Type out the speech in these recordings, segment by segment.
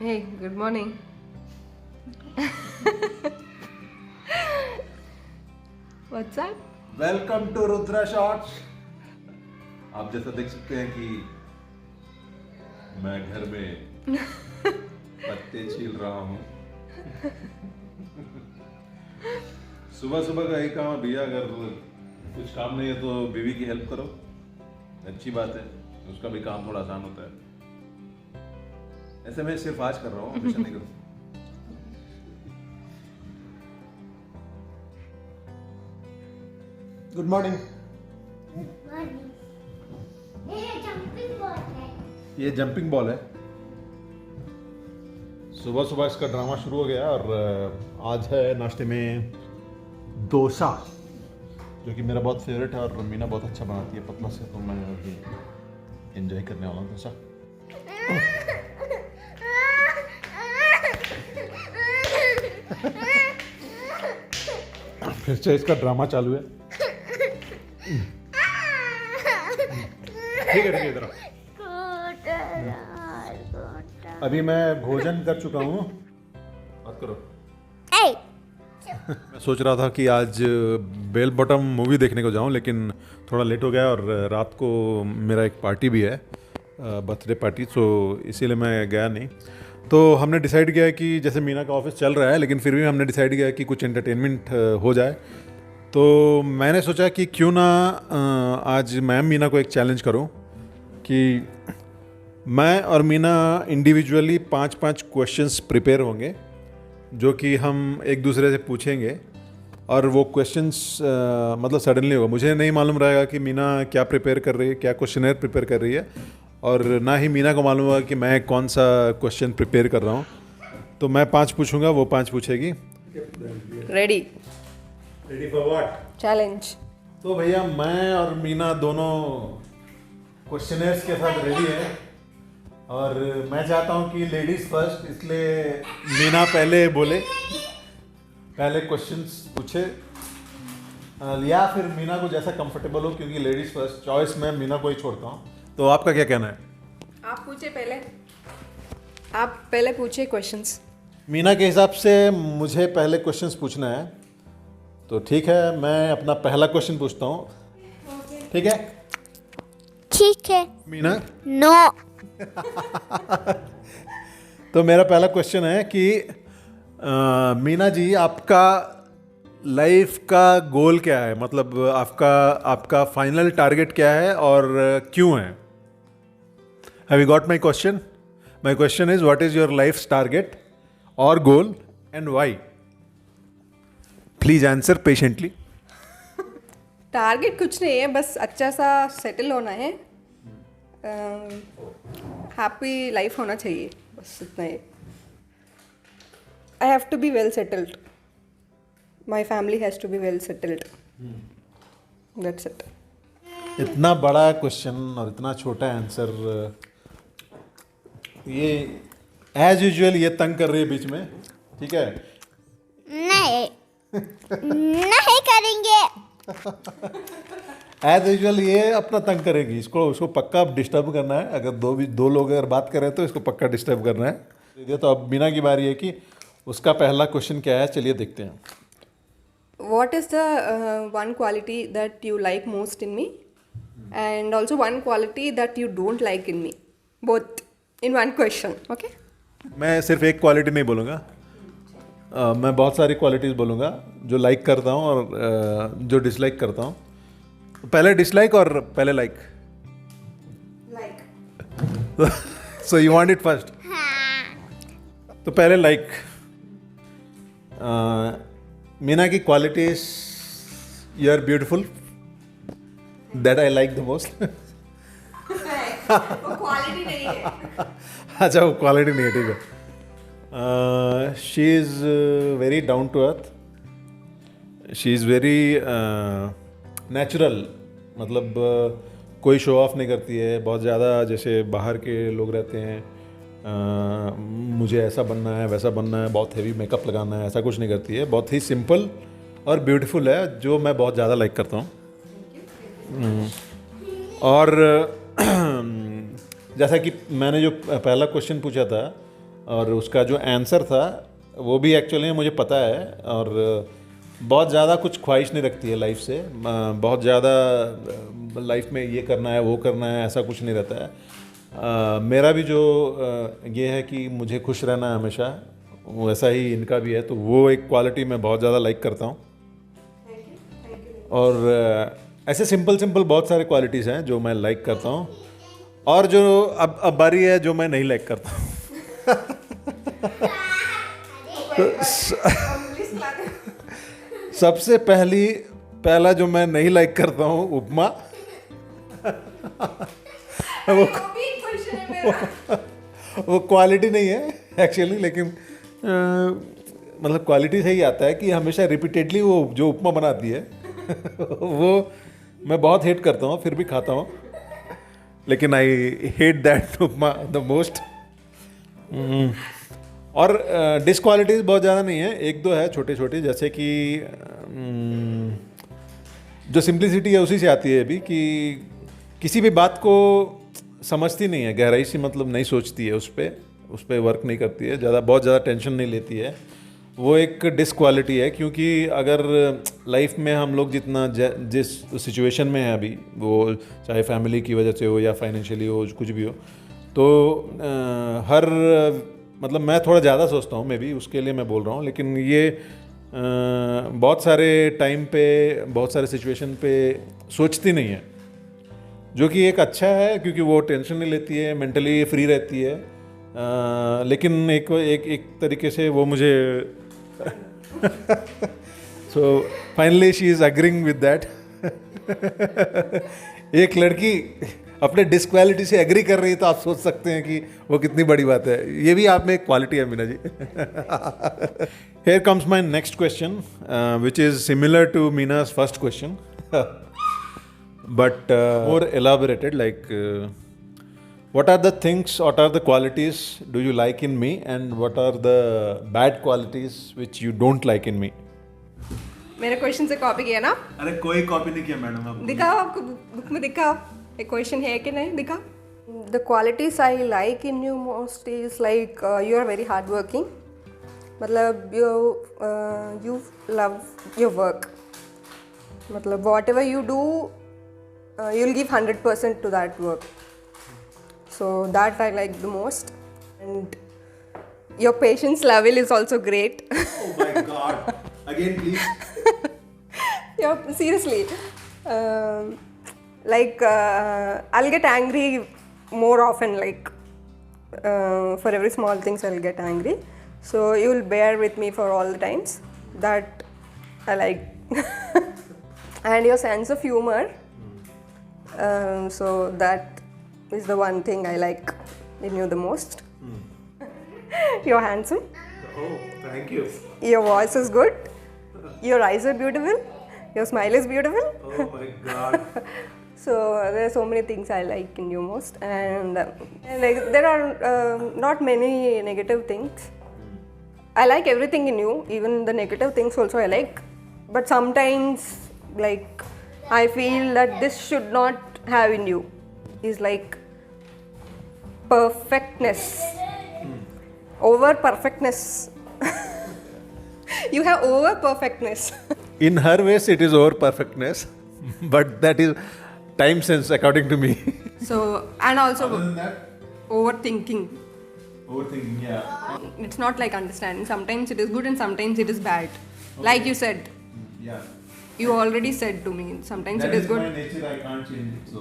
Hey, good morning. What's up? Welcome to Rudra shots. आप जैसा देख सकते हैं कि मैं घर में पत्ते छील रहा हूँ। सुबह सुबह का एक काम है भैया, अगर कुछ काम नहीं है तो बीवी की हेल्प करो, अच्छी बात है, उसका भी काम थोड़ा आसान होता है। ऐसे मैं सिर्फ आज कर रहा हूँ, हमेशा नहीं करूँ। Good morning. ये जंपिंग बॉल है। सुबह सुबह इसका ड्रामा शुरू हो गया और आज है नाश्ते में डोसा, जो कि मेरा बहुत फेवरेट है और मीना बहुत अच्छा बनाती है पतला से, तो मैं अभी एंजॉय करने वाला हूँ डोसा। फिर से इसका ड्रामा चालू है। ठीक है इधर आओ। अभी मैं भोजन कर चुका हूँ। बात करो। मैं सोच रहा था कि आज बेल बॉटम मूवी देखने को जाऊं, लेकिन थोड़ा लेट हो गया और रात को मेरा एक पार्टी भी है, बर्थडे पार्टी, तो इसीलिए मैं गया नहीं। तो हमने डिसाइड किया कि जैसे मीना का ऑफिस चल रहा है, लेकिन फिर भी हमने डिसाइड किया कि कुछ एंटरटेनमेंट हो जाए। तो मैंने सोचा कि क्यों ना आज मैं मीना को एक चैलेंज करूं कि मैं और मीना इंडिविजुअली 5-5 क्वेश्चंस प्रिपेयर होंगे, जो कि हम एक दूसरे से पूछेंगे। और वो क्वेश्चंस मतलब सडनली होगा, मुझे नहीं मालूम रहेगा कि मीना क्या प्रिपेयर कर रही है, क्या क्वेश्चनर प्रिपेयर कर रही है, और ना ही मीना को मालूम होगा कि मैं कौन सा क्वेश्चन प्रिपेयर कर रहा हूँ। तो मैं 5 पूछूंगा, वो 5 पूछेगी। Ready. Ready for what? Challenge. तो भैया मैं और मीना दोनों क्वेश्चनर्स के साथ रेडी है, और मैं चाहता हूँ कि लेडीज फर्स्ट, इसलिए मीना पहले बोले, पहले क्वेश्चंस पूछे, या फिर मीना को जैसा कंफर्टेबल हो, क्योंकि लेडीज फर्स्ट चॉइस मैं मीना को ही छोड़ता हूँ। तो आपका क्या कहना है? आप पूछे पहले। आप पहले पूछे क्वेश्चंस। मीना के हिसाब से मुझे पहले क्वेश्चंस पूछना है, तो ठीक है, मैं अपना पहला क्वेश्चन पूछता हूँ। ठीक है? ठीक है। मीना? नो। तो मेरा पहला क्वेश्चन है कि मीना जी, आपका लाइफ का गोल क्या है? मतलब आपका फाइनल टारगेट क्या है और क्यों है? Have you got my question? My question is, what is your life target और goal and why? Please answer patiently. Target कुछ नहीं है, बस अच्छा सा सेटल होना है, हैप्पी लाइफ होना चाहिए, बस इतना ही। I have to be well settled, my family has to be well settled, that's it. इतना बड़ा क्वेश्चन और इतना छोटा आंसर, ये एज यूजुअल ये तंग कर रही है बीच में। ठीक है? नहीं नहीं करेंगे। एज यूजुअल ये अपना तंग करेगी, उसको पक्का डिस्टर्ब करना है। अगर दो लोग अगर बात करें तो इसको पक्का डिस्टर्ब करना है। ये तो अब मीना की बारी है कि उसका पहला क्वेश्चन क्या है, चलिए देखते हैं। What is the one quality that you like most in me, and also one quality that you don't like in me? Both in one question, okay? मैं सिर्फ एक क्वालिटी नहीं बोलूँगा, मैं बहुत सारी क्वालिटीज़ बोलूँगा जो लाइक करता हूँ और जो डिसलाइक करता हूँ। पहले डिसलाइक और पहले like? Like. So you want it first? तो पहले लाइक। मीना की qualities, you are beautiful, that I like the most. वो क्वालिटी नहीं है। अच्छा, वो क्वालिटी नहीं है, ठीक है। She is very down to earth, she is very natural, मतलब कोई शो ऑफ नहीं करती है बहुत ज़्यादा, जैसे बाहर के लोग रहते हैं, मुझे ऐसा बनना है वैसा बनना है, बहुत हेवी मेकअप लगाना है, ऐसा कुछ नहीं करती है। बहुत ही सिंपल और ब्यूटीफुल है, जो मैं बहुत ज़्यादा लाइक करता हूँ। और जैसा कि मैंने जो पहला क्वेश्चन पूछा था, और उसका जो आंसर था वो भी एक्चुअली मुझे पता है, और बहुत ज़्यादा कुछ ख्वाहिश नहीं रखती है लाइफ से, बहुत ज़्यादा लाइफ में ये करना है वो करना है ऐसा कुछ नहीं रहता है। मेरा भी जो ये है कि मुझे खुश रहना है हमेशा, वैसा ही इनका भी है, तो वो एक क्वालिटी मैं बहुत ज़्यादा लाइक करता हूँ। और ऐसे सिंपल बहुत सारे क्वालिटीज़ हैं जो मैं लाइक करता हूँ, और जो अब बारी है जो मैं नहीं लाइक करता हूँ। सबसे पहला जो मैं नहीं लाइक करता हूँ, उपमा। वो क्वालिटी नहीं है एक्चुअली, लेकिन मतलब क्वालिटी से ही आता है कि हमेशा रिपीटेडली वो जो उपमा बनाती है वो मैं बहुत हेट करता हूँ, फिर भी खाता हूँ, लेकिन I hate that upma the most. और डिसक्वालिटीज़ बहुत ज़्यादा नहीं है, एक दो है छोटे छोटे, जैसे कि जो सिंप्लिसिटी है उसी से आती है अभी, कि किसी भी बात को समझती नहीं है गहराई से, मतलब नहीं सोचती है, उस पर वर्क नहीं करती है, बहुत ज़्यादा टेंशन नहीं लेती है, वो एक डिसक्वालिटी है। क्योंकि अगर लाइफ में हम लोग जितना जिस सिचुएशन में है अभी, वो चाहे फैमिली की वजह से हो या फाइनेंशियली हो, कुछ भी हो, तो मतलब मैं थोड़ा ज़्यादा सोचता हूँ, मैं भी उसके लिए मैं बोल रहा हूँ, लेकिन ये बहुत सारे टाइम पे, बहुत सारे सिचुएशन पे सोचती नहीं है, जो कि एक अच्छा है, क्योंकि वो टेंशन नहीं लेती है, मेंटली फ्री रहती है। लेकिन एक तरीके से वो मुझे so finally she is agreeing with that. एक लड़की अपने डिसक्वालिटी से एग्री कर रही है, तो आप सोच सकते हैं कि वो कितनी बड़ी बात है। ये भी आप में एक क्वालिटी है Meena ji. Here comes my next question, which is similar to Meena's first question, but more elaborated. Like, what are the things, what are the qualities do you like in me, and what are the bad qualities which you don't like in me? मेरे question से copy किया ना? अरे कोई copy नहीं किया madam. दिखाओ, आपको बुक में दिखाओ, एक क्वेश्चन है कि नहीं, दिखाओ। The qualities I like in you most is like you are very hardworking. मतलब you love your work. मतलब whatever you do, you'll give 100% to that work. So that I like the most. And your patience level is also great. Oh my God! Again, please. Yeah, seriously. I'll get angry more often, like for every small things I'll get angry. So you will bear with me for all the times. That I like. And your sense of humor. So that is the one thing I like in you the most. You're handsome. Oh, thank you. Your voice is good. Your eyes are beautiful. Your smile is beautiful. Oh my God. So there are so many things I like in you most, and like there are not many negative things. I like everything in you, even the negative things also I like. But sometimes, like, I feel that this should not have in you. Is like perfectness, over perfectness. You have over perfectness. In her ways, it is over perfectness, but that is time sense, according to me. So, and also Other than that, overthinking. overthinking, yeah. It's not like understanding. Sometimes it is good and sometimes it is bad. Like you said, Yeah. you already said to me, sometimes That it is is good. my nature, I can't change it, so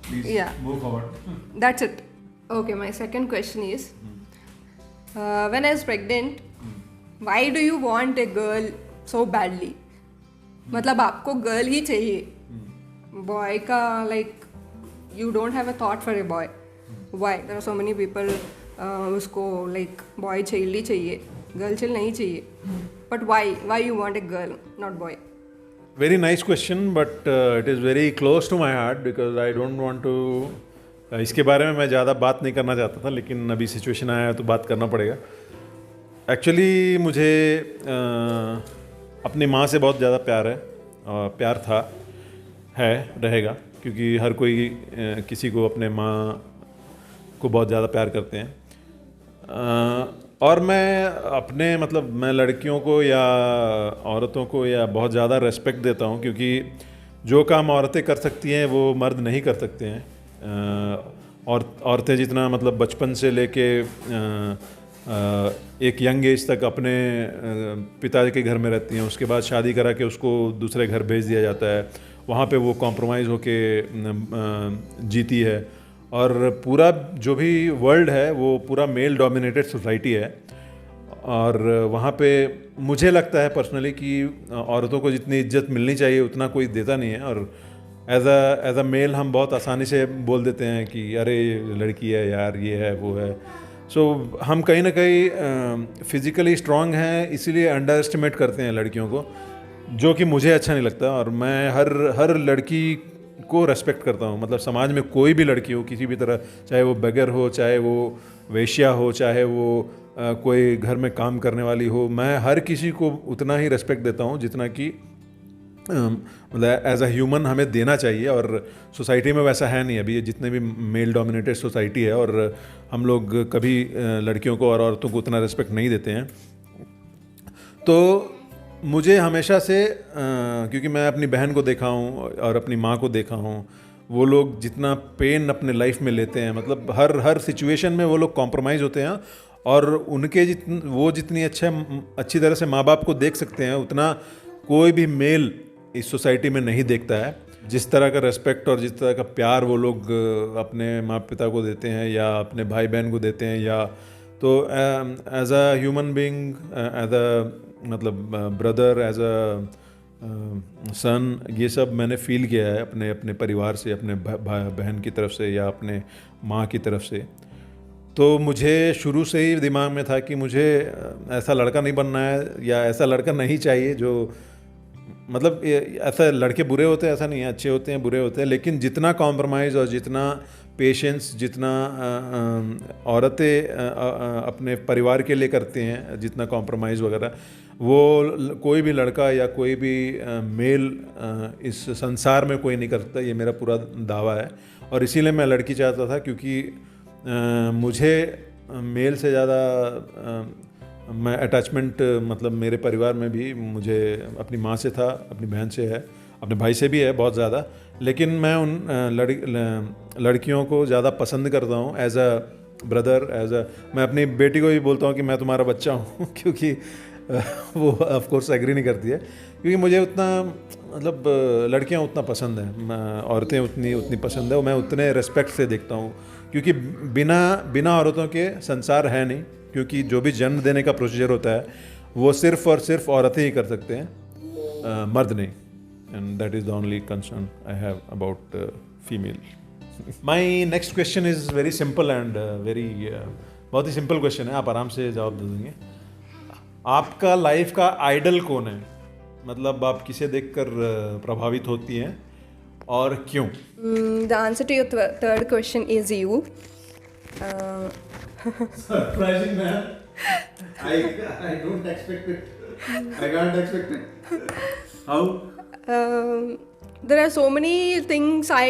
please Yeah. move forward. That's it. Okay, my second question is when I was pregnant, why do you want a girl so badly? मतलब आपको girl ही चाहिए, boy का like you don't have a thought for a boy. Why? There are so many people उसको like boy child ही चाहिए, girl child नहीं चाहिए. But why you want a girl, not boy? Very nice question, but it is very close to my heart because I don't want to. इसके बारे में मैं ज़्यादा बात नहीं करना चाहता था, लेकिन अभी सिचुएशन आया है तो बात करना पड़ेगा. एक्चुअली मुझे अपनी माँ से बहुत ज़्यादा प्यार है, प्यार था, है, रहेगा, क्योंकि हर कोई किसी को अपने माँ को बहुत ज़्यादा प्यार करते हैं. और मैं अपने मतलब मैं लड़कियों को या औरतों को या बहुत ज़्यादा रेस्पेक्ट देता हूँ, क्योंकि जो काम औरतें कर सकती हैं वो मर्द नहीं कर सकते हैं। और औरतें जितना मतलब बचपन से लेके एक यंग एज तक अपने पिता के घर में रहती हैं, उसके बाद शादी करा के उसको दूसरे घर भेज दिया जाता है, वहाँ पे वो कॉम्प्रोमाइज़ होके जीती है। और पूरा जो भी वर्ल्ड है वो पूरा मेल डोमिनेटेड सोसाइटी है, और वहाँ पे मुझे लगता है पर्सनली कि औरतों को जितनी इज्जत मिलनी चाहिए उतना कोई देता नहीं है। और एज अ मेल हम बहुत आसानी से बोल देते हैं कि अरे लड़की है यार, ये है वो है। सो हम कहीं ना कहीं फिज़िकली स्ट्रांग हैं, इसीलिए अंडर एस्टिमेट करते हैं लड़कियों को, जो कि मुझे अच्छा नहीं लगता। और मैं हर लड़की को रेस्पेक्ट करता हूँ। मतलब समाज में कोई भी लड़की हो किसी भी तरह, चाहे वो बेगर हो, चाहे वो वेश्या हो, चाहे वो कोई घर में काम करने वाली हो, मैं हर किसी को उतना ही रेस्पेक्ट देता हूँ जितना कि मतलब एज अ ह्यूमन हमें देना चाहिए। और सोसाइटी में वैसा है नहीं अभी, ये जितने भी मेल डोमिनेटेड सोसाइटी है, और हम लोग कभी लड़कियों को और औरतों को उतना रिस्पेक्ट नहीं देते हैं। तो मुझे हमेशा से क्योंकि मैं अपनी बहन को देखा हूँ और अपनी माँ को देखा हूँ, वो लोग जितना पेन अपने लाइफ में लेते हैं, मतलब हर सिचुएशन में वो लोग कॉम्प्रोमाइज़ होते हैं, और उनके जितनी अच्छी तरह से माँ बाप को देख सकते हैं उतना कोई भी मेल इस सोसाइटी में नहीं देखता है। जिस तरह का रेस्पेक्ट और जिस तरह का प्यार वो लोग अपने माँ पिता को देते हैं या अपने भाई बहन को देते हैं, या तो as a human being, as a मतलब ब्रदर, एज अ सन, ये सब मैंने फील किया है अपने अपने परिवार से, अपने भाई बहन की तरफ से या अपने माँ की तरफ से। तो मुझे शुरू से ही दिमाग में था कि मुझे ऐसा लड़का नहीं बनना है या ऐसा लड़का नहीं चाहिए जो मतलब ऐसा लड़के बुरे होते हैं ऐसा नहीं है, अच्छे होते हैं, बुरे होते हैं, लेकिन जितना कॉम्प्रोमाइज़ और जितना पेशेंस, जितना औरतें अपने परिवार के लिए करती हैं, जितना कॉम्प्रोमाइज़ वगैरह, वो कोई भी लड़का या कोई भी मेल इस संसार में कोई नहीं कर सकता। ये मेरा पूरा दावा है। और इसीलिए मैं लड़की चाहता था, क्योंकि मुझे मेल से ज़्यादा मैं अटैचमेंट मतलब मेरे परिवार में भी मुझे अपनी माँ से था, अपनी बहन से है, अपने भाई से भी है बहुत ज़्यादा, लेकिन मैं उन लड़कियों को ज़्यादा पसंद करता हूँ एज अ ब्रदर, मैं अपनी बेटी को भी बोलता हूँ कि मैं तुम्हारा बच्चा हूँ क्योंकि वो ऑफ कोर्स एग्री नहीं करती है, क्योंकि मुझे उतना मतलब लड़कियाँ उतना पसंद हैं, औरतें उतनी पसंद है, और मैं उतने रेस्पेक्ट से देखता हूँ, क्योंकि बिना औरतों के संसार है नहीं। क्योंकि जो भी जन्म देने का प्रोसीजर होता है वो सिर्फ और सिर्फ औरतें ही कर सकते हैं, मर्द नहीं। And that is the only concern I have about female. My next question is very simple and बहुत ही सिंपल क्वेश्चन है, आप आराम से जवाब दे देंगे। आपका लाइफ का आइडल कौन है? मतलब आप किसे देखकर प्रभावित होती हैं और क्यों? The answer to your third question is you. Surprising, man. I don't expect it. I can't expect it. How? There are so many things I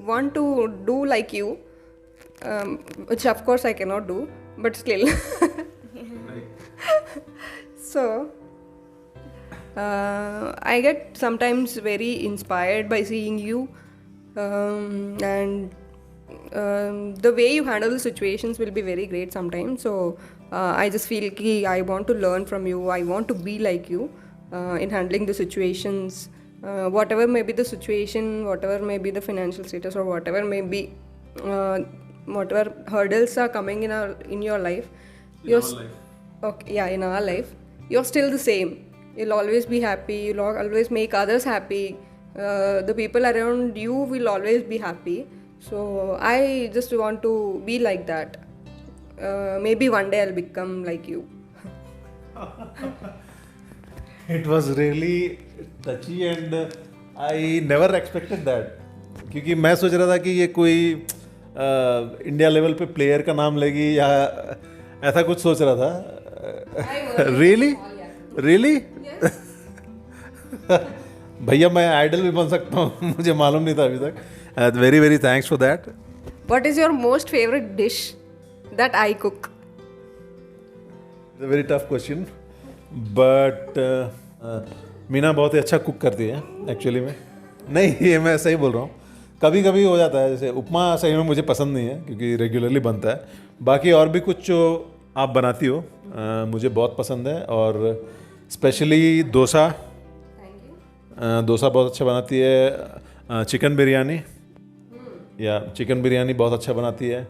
want to do like you, which of course I cannot do, but still. So, I get sometimes very inspired by seeing you, and the way you handle the situations will be very great sometimes. So I just feel ki I want to learn from you. I want to be like you in handling the situations, whatever may be the situation, whatever may be the financial status, or whatever may be whatever hurdles are coming in your life. Okay, yeah, in our life you're still the same. You'll always be happy. You'll always make others happy. The people around you will always be happy. So I just want to be like that. Maybe one day I'll become like you. It was really touchy and I never expected that. क्योंकि मैं सोच रहा था कि ये कोई India level पे player का नाम लेगी या ऐसा कुछ सोच रहा था। Really? भैया मैं आइडल भी बन सकता हूँ, मुझे मालूम नहीं था अभी तक। Very thanks for that. What is your most favorite dish that I cook? Very tough question but Meena बहुत ही अच्छा कुक करती है एक्चुअली में. नहीं, ये मैं सही बोल रहा हूँ. कभी कभी हो जाता है, जैसे उपमा सही में मुझे पसंद नहीं है क्योंकि रेगुलरली बनता है. बाकी और भी कुछ जो आप बनाती हो मुझे बहुत पसंद है. और स्पेशली डोसा, डोसा बहुत अच्छा बनाती है. चिकन बिरयानी, या चिकन बिरयानी बहुत अच्छा बनाती है.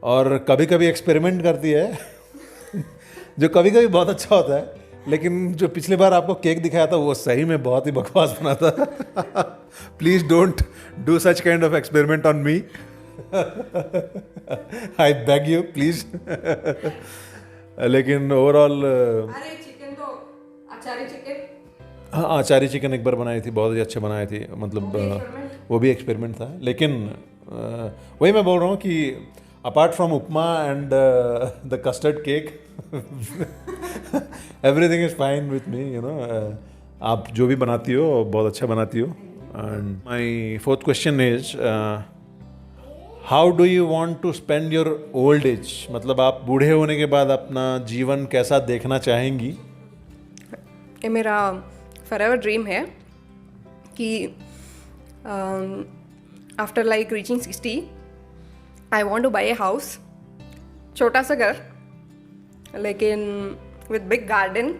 और कभी कभी एक्सपेरिमेंट करती है जो कभी कभी बहुत अच्छा होता है. लेकिन जो पिछली बार आपको केक दिखाया था वो सही में बहुत ही बकवास बना था. Please don't do such kind of experiment on me. I beg you please. लेकिन ओवरऑल अरे चिकन तो आचारी चिकन, हाँ, आचारी चिकन एक बार बनाई थी, बहुत ही अच्छे बनाए थी. मतलब वो भी एक्सपेरिमेंट था. लेकिन वही मैं बोल रहा हूँ कि apart from upma and the custard cake, everything is fine with me, you know. आप जो भी बनाती हो बहुत अच्छा बनाती हो. And my fourth question is how do you want to spend your old age. मतलब आप बूढ़े होने के बाद अपना जीवन कैसा देखना चाहेंगी. ये मेरा फॉरएवर ड्रीम है कि after like reaching 60 I want to buy a house. छोटा सा घर लेकिन with big garden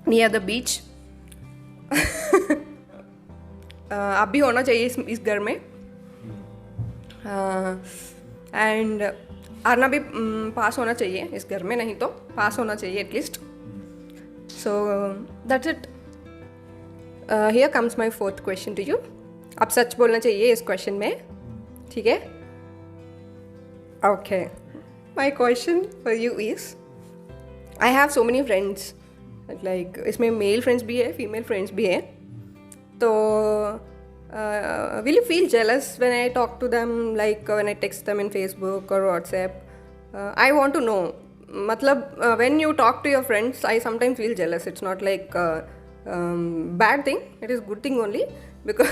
near the beach. आप भी होना चाहिए इस घर में. एंड आरना भी पास होना चाहिए इस घर में, नहीं तो पास होना चाहिए at least. So that's it. Here comes my fourth question to you. आप सच बोलना चाहिए इस क्वेश्चन में, ठीक है? Okay. My question for you is, I have so many friends, like इसमें मेल फ्रेंड्स भी है, फीमेल फ्रेंड्स भी है. तो will you feel jealous when I talk to them, like when I text them in Facebook or WhatsApp? I want to know. Matlab, when you talk to your friends, I sometimes feel jealous. It's not like bad thing. It is good thing only because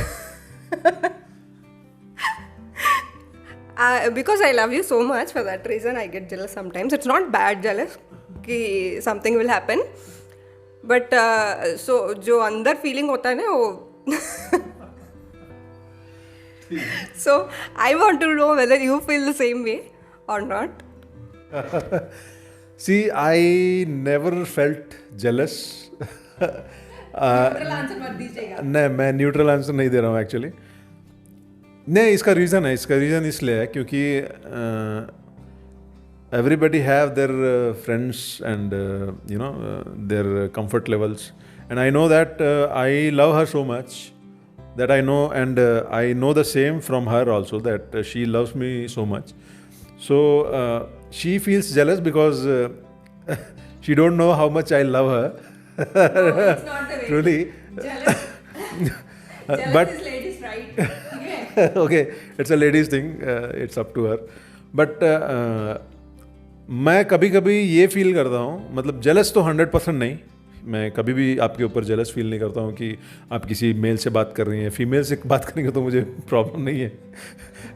I love you so much. For that reason, I get jealous sometimes. It's not bad jealous कि something will happen, but so जो अंदर feeling होता है ना वो so I want to know whether you feel the same way or not. See, I never felt jealous. Neutral answer मत दीजिएगा. नहीं, मैं न्यूट्रल आंसर नहीं दे रहा हूँ एक्चुअली. नहीं, इसका रीज़न इसलिए है क्योंकि everybody have their friends and you know their comfort levels, and I know that I love her so much that I know, and I know the same from her also, that she loves me so much. So she feels jealous because she don't know how much I love her. No, it's not the way. Truly. Jealous. Jealous But is ladies' right. Okay. okay, it's a ladies thing. It's up to her. But मैं कभी कभी ये feel करता हूँ, मतलब jealous तो 100% नहीं, मैं कभी भी आपके ऊपर जेलस फील नहीं करता हूँ कि आप किसी मेल से बात कर रही हैं. फीमेल से बात करेंगे तो मुझे प्रॉब्लम नहीं है,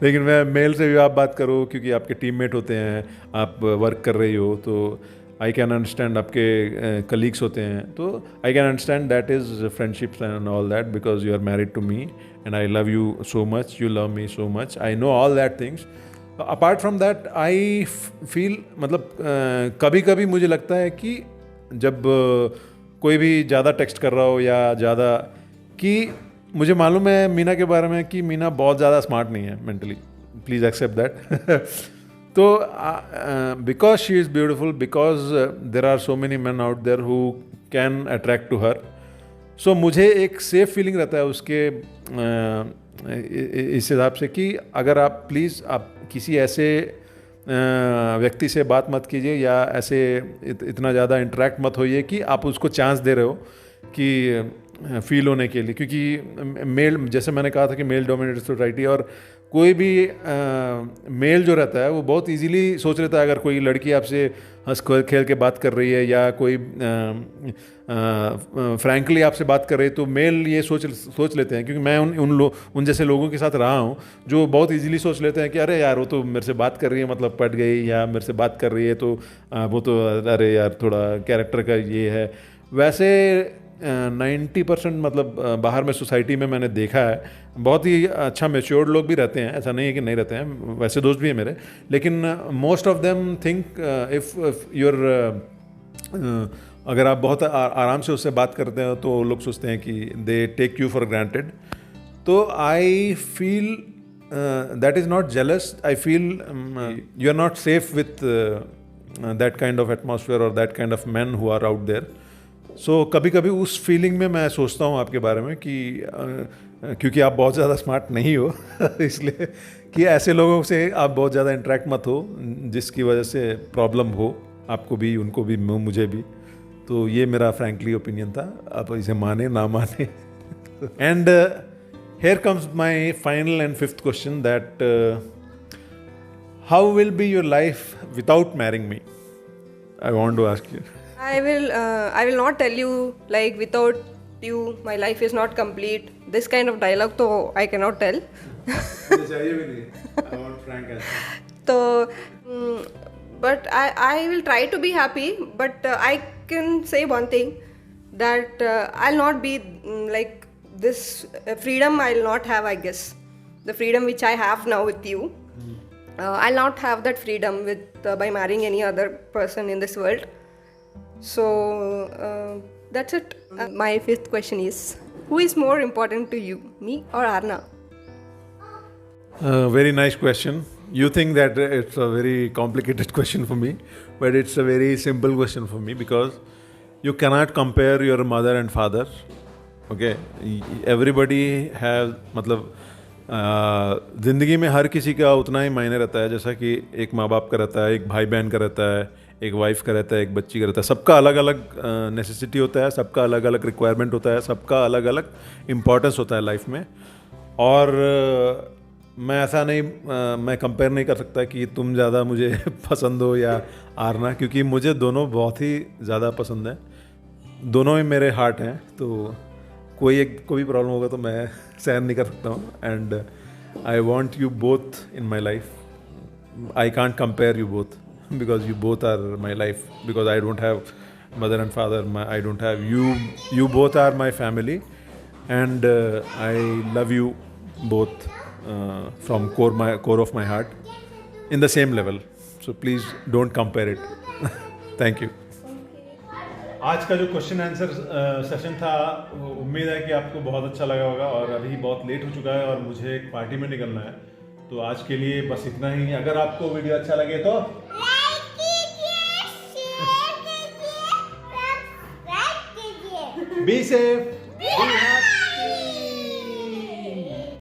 लेकिन मैं मेल से भी आप बात करो क्योंकि आपके टीममेट होते हैं, आप वर्क कर रही हो, तो आई कैन अंडरस्टैंड. आपके कलीग्स होते हैं तो I can understand that is friendships and all that, because you are married to me and I love you so much, you love me so much, I know all that things. Apart from that I feel, मतलब कभी कभी मुझे लगता है कि जब कोई भी ज़्यादा टेक्स्ट कर रहा हो या ज़्यादा, कि मुझे मालूम है मीना के बारे में कि मीना बहुत ज़्यादा स्मार्ट नहीं है मेंटली, प्लीज़ एक्सेप्ट दैट. तो because she is beautiful, because there are so many man out there who can attract to her, so मुझे एक सेफ फीलिंग रहता है उसके इस हिसाब से कि अगर आप प्लीज़ आप किसी ऐसे व्यक्ति से बात मत कीजिए या ऐसे इतना ज़्यादा इंटरेक्ट मत होइए कि आप उसको चांस दे रहे हो कि फील होने के लिए, क्योंकि मेल, जैसे मैंने कहा था कि मेल डोमिनेटेड सोसाइटी, और कोई भी मेल जो रहता है वो बहुत इजीली सोच लेता है, अगर कोई लड़की आपसे हंस खेल के बात कर रही है या कोई फ्रैंकली आपसे बात कर रही है, तो मेल ये सोच लेते हैं, क्योंकि मैं उन जैसे लोगों के साथ रहा हूँ जो बहुत इजीली सोच लेते हैं कि अरे यार वो तो मेरे से बात कर रही है मतलब पट गई, या मेरे से बात कर रही है तो वो तो अरे यार थोड़ा कैरेक्टर का ये है। वैसे 90% मतलब बाहर में सोसाइटी में मैंने देखा है, बहुत ही अच्छा मैच्योर्ड लोग भी रहते हैं, ऐसा नहीं है कि नहीं रहते हैं, वैसे दोस्त भी हैं मेरे, लेकिन most of them think if your अगर आप बहुत आराम से उससे बात करते हो तो लोग सोचते हैं कि they take you for granted. तो I feel that is not jealous, I feel you are not safe with that kind of atmosphere और that kind of man who are out there. So कभी कभी उस feeling में मैं सोचता हूँ आपके बारे में कि क्योंकि आप बहुत ज़्यादा स्मार्ट नहीं हो इसलिए कि ऐसे लोगों से आप बहुत ज़्यादा इंटरेक्ट मत हो जिसकी वजह से प्रॉब्लम हो आपको भी, उनको भी, मुझे भी। तो ये मेरा फ्रैंकली ओपिनियन था, आप इसे माने ना माने। And here comes my final and fifth question, that how will be your life without marrying me? I want to ask you. I will not tell you like without you my life is not complete. This kind of dialogue तो I cannot tell. चाहिए भी नहीं, I want frank answer. तो but I will try to be happy, but I can say one thing that I'll not be like this freedom I'll not have, I guess. The freedom which I have now with you, I'll not have that freedom with by marrying any other person in this world. So that's it. My fifth question is, who is more important to you, me or Arna? Very nice question. You think that it's a very complicated question for me, but it's a very simple question for me because you cannot compare your mother and father. Okay, everybody has मतलब ज़िंदगी में हर किसी का उतना ही मायने रहता है, जैसा कि एक माँ बाप का रहता है, एक भाई बहन का रहता है, एक वाइफ का रहता है, एक बच्ची का रहता है। सबका अलग अलग नेसेसिटी होता है, सबका अलग अलग रिक्वायरमेंट होता है, सबका अलग अलग इम्पोर्टेंस होता है लाइफ में। और मैं ऐसा नहीं मैं कंपेयर नहीं कर सकता कि तुम ज़्यादा मुझे पसंद हो या आरना, क्योंकि मुझे दोनों बहुत ही ज़्यादा पसंद हैं, दोनों ही मेरे हार्ट हैं। तो कोई भी प्रॉब्लम होगा तो मैं सहन नहीं कर सकता हूँ। And I want you both in my life. I can't compare you both because you both are my life, because I don't have mother and father, I don't have you both are my family, and I love you both from core of my heart in the same level, so please don't compare it. Thank you. आज का जो question answer session था, उम्मीद है कि आपको बहुत अच्छा लगा होगा, और अभी बहुत लेट हो चुका है और मुझे एक पार्टी में निकलना है, तो आज के लिए बस इतना ही। अगर आपको वीडियो अच्छा लगे तो be safe.